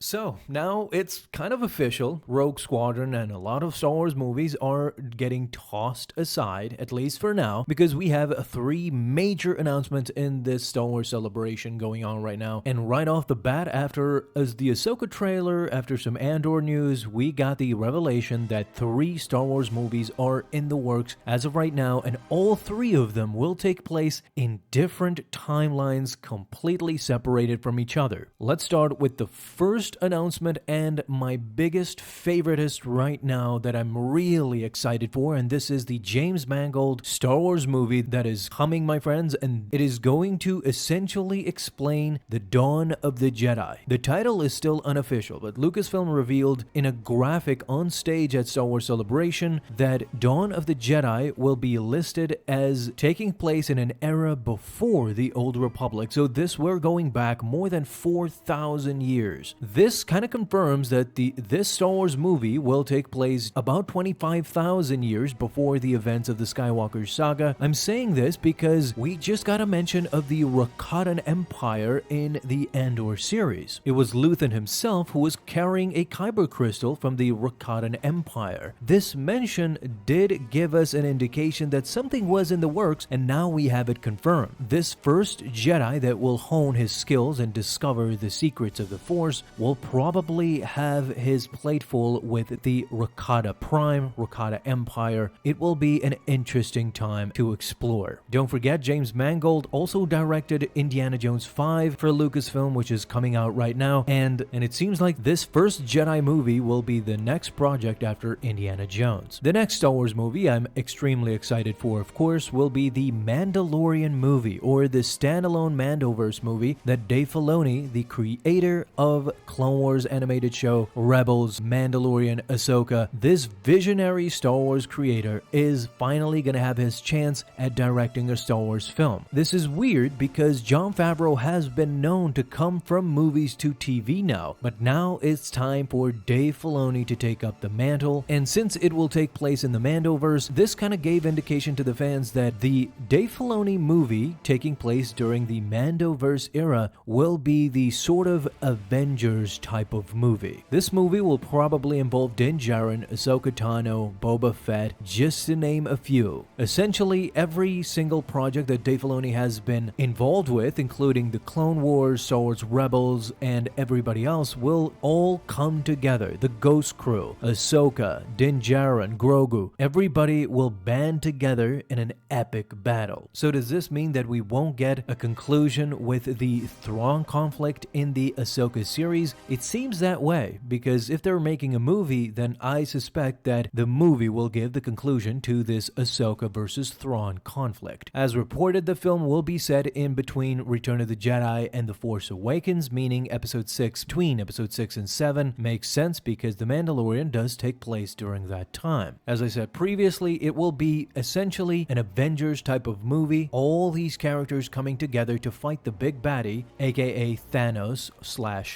So, now it's kind of official. Rogue Squadron and a lot of Star Wars movies are getting tossed aside, at least for now, because we have three major announcements in this Star Wars celebration going on right now. And right off the bat, after the Ahsoka trailer, after some Andor news, we got the revelation that three Star Wars movies are in the works as of right now, and all three of them will take place in different timelines, completely separated from each other. Let's start with the first announcement and my biggest favoritist right now that I'm really excited for, and this is the James Mangold Star Wars movie that is coming, my friends, and it is going to essentially explain the Dawn of the Jedi. The title is still unofficial, but Lucasfilm revealed in a graphic on stage at Star Wars Celebration that Dawn of the Jedi will be listed as taking place in an era before the Old Republic. So we're going back more than 4,000 years. This kind of confirms that this Star Wars movie will take place about 25,000 years before the events of the Skywalker saga. I'm saying this because we just got a mention of the Rakatan Empire in the Andor series. It was Luthen himself who was carrying a kyber crystal from the Rakatan Empire. This mention did give us an indication that something was in the works, and now we have it confirmed. This first Jedi that will hone his skills and discover the secrets of the Force will probably have his plate full with the Rakata Prime, Rakata Empire. It will be an interesting time to explore. Don't forget, James Mangold also directed Indiana Jones 5 for Lucasfilm, which is coming out right now, and it seems like this first Jedi movie will be the next project after Indiana Jones. The next Star Wars movie I'm extremely excited for, of course, will be the Mandalorian movie, or the standalone Mandoverse movie that Dave Filoni, the creator of Clone Wars animated show, Rebels, Mandalorian, Ahsoka, this visionary Star Wars creator is finally gonna have his chance at directing a Star Wars film. This is weird because Jon Favreau has been known to come from movies to TV now, but now it's time for Dave Filoni to take up the mantle, and since it will take place in the Mandoverse, this kind of gave indication to the fans that the Dave Filoni movie taking place during the Mandoverse era will be the sort of Avengers type of movie. This movie will probably involve Din Djarin, Ahsoka Tano, Boba Fett, just to name a few. Essentially, every single project that Dave Filoni has been involved with, including the Clone Wars, Star Wars Rebels, and everybody else, will all come together. The Ghost Crew, Ahsoka, Din Djarin, Grogu, everybody will band together in an epic battle. So does this mean that we won't get a conclusion with the Thrawn conflict in the Ahsoka series? It seems that way, because if they're making a movie, then I suspect that the movie will give the conclusion to this Ahsoka versus Thrawn conflict. As reported, the film will be set in between Return of the Jedi and The Force Awakens, meaning episode 6, between episode 6 and 7 makes sense because The Mandalorian does take place during that time. As I said previously, it will be essentially an Avengers type of movie, all these characters coming together to fight the big baddie, aka Thanos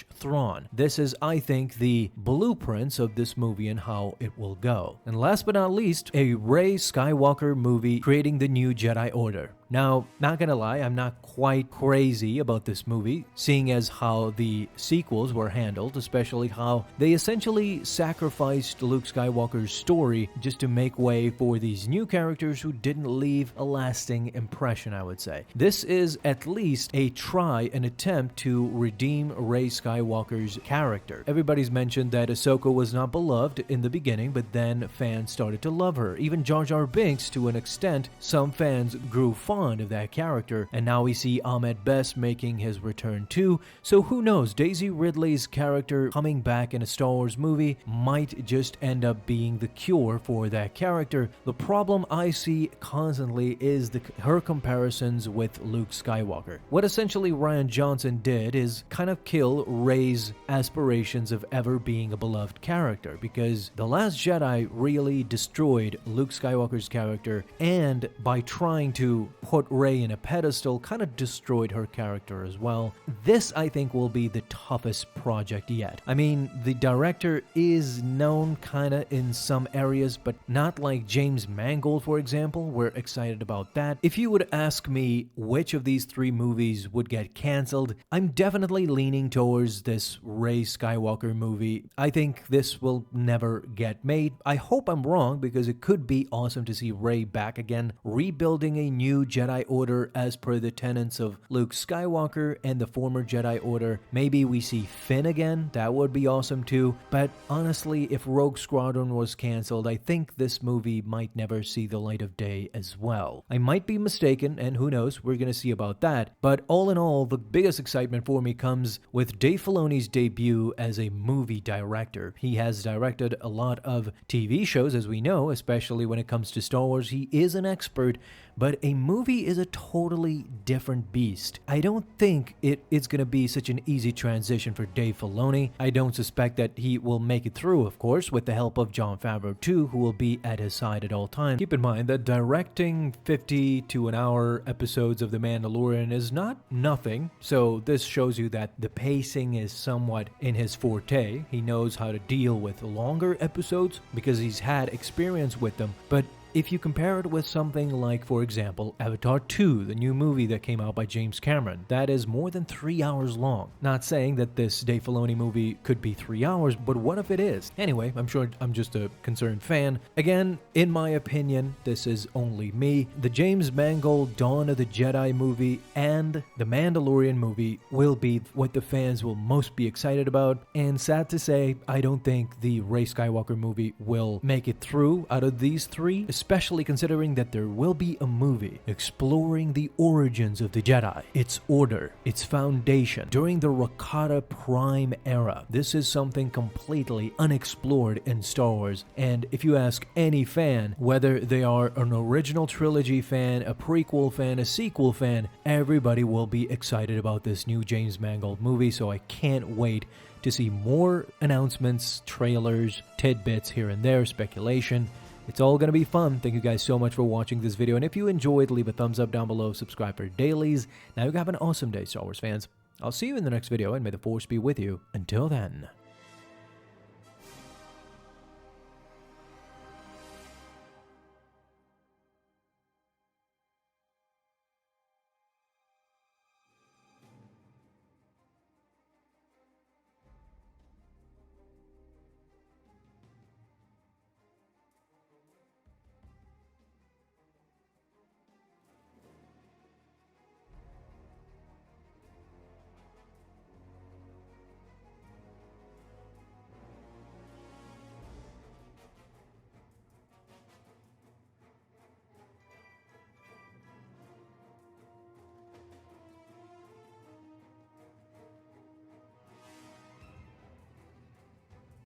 / Thrawn. This is, I think, the blueprints of this movie and how it will go. And last but not least, a Rey Skywalker movie creating the new Jedi Order. Now, not gonna lie, I'm not quite crazy about this movie, seeing as how the sequels were handled, especially how they essentially sacrificed Luke Skywalker's story just to make way for these new characters who didn't leave a lasting impression, I would say. This is at least a try, an attempt to redeem Rey Skywalker's character. Everybody's mentioned that Ahsoka was not beloved in the beginning, but then fans started to love her. Even Jar Jar Binks, to an extent, some fans grew fond of that character, and now we see Ahmed Best making his return too, so who knows, Daisy Ridley's character coming back in a Star Wars movie might just end up being the cure for that character. The problem I see constantly is her comparisons with Luke Skywalker. What essentially Rian Johnson did is kind of kill Rey's aspirations of ever being a beloved character, because The Last Jedi really destroyed Luke Skywalker's character, and by trying to put Rey in a pedestal kind of destroyed her character as well. This, I think, will be the toughest project yet. I mean, the director is known kind of in some areas, but not like James Mangold, for example. We're excited about that. If you would ask me which of these three movies would get canceled, I'm definitely leaning towards this Rey Skywalker movie. I think this will never get made. I hope I'm wrong, because it could be awesome to see Rey back again, rebuilding a new Jedi Order as per the tenets of Luke Skywalker and the former Jedi Order. Maybe we see Finn again. That would be awesome too. But honestly, if Rogue Squadron was canceled, I think this movie might never see the light of day as well. I might be mistaken, and who knows, we're gonna see about that. But all in all, the biggest excitement for me comes with Dave Filoni's debut as a movie director. He has directed a lot of TV shows, as we know, especially when it comes to Star Wars. He is an expert, but a movie is a totally different beast. I don't think it's going to be such an easy transition for Dave Filoni. I don't suspect that he will make it through, of course, with the help of Jon Favreau too, who will be at his side at all times. Keep in mind that directing 50 to an hour episodes of The Mandalorian is not nothing, so this shows you that the pacing is somewhat in his forte. He knows how to deal with longer episodes because he's had experience with them, but if you compare it with something like, for example, Avatar 2, the new movie that came out by James Cameron, that is more than 3 hours long. Not saying that this Dave Filoni movie could be 3 hours, but what if it is? Anyway, I'm sure I'm just a concerned fan. Again, in my opinion, this is only me. The James Mangold Dawn of the Jedi movie and the Mandalorian movie will be what the fans will most be excited about. And sad to say, I don't think the Rey Skywalker movie will make it through out of these three, especially considering that there will be a movie exploring the origins of the Jedi, its order, its foundation, during the Rakata Prime era. This is something completely unexplored in Star Wars, and if you ask any fan, whether they are an original trilogy fan, a prequel fan, a sequel fan, everybody will be excited about this new James Mangold movie, so I can't wait to see more announcements, trailers, tidbits here and there, speculation. It's all going to be fun. Thank you guys so much for watching this video. And if you enjoyed, leave a thumbs up down below, subscribe for dailies. Now you have an awesome day, Star Wars fans. I'll see you in the next video, and may the Force be with you. Until then.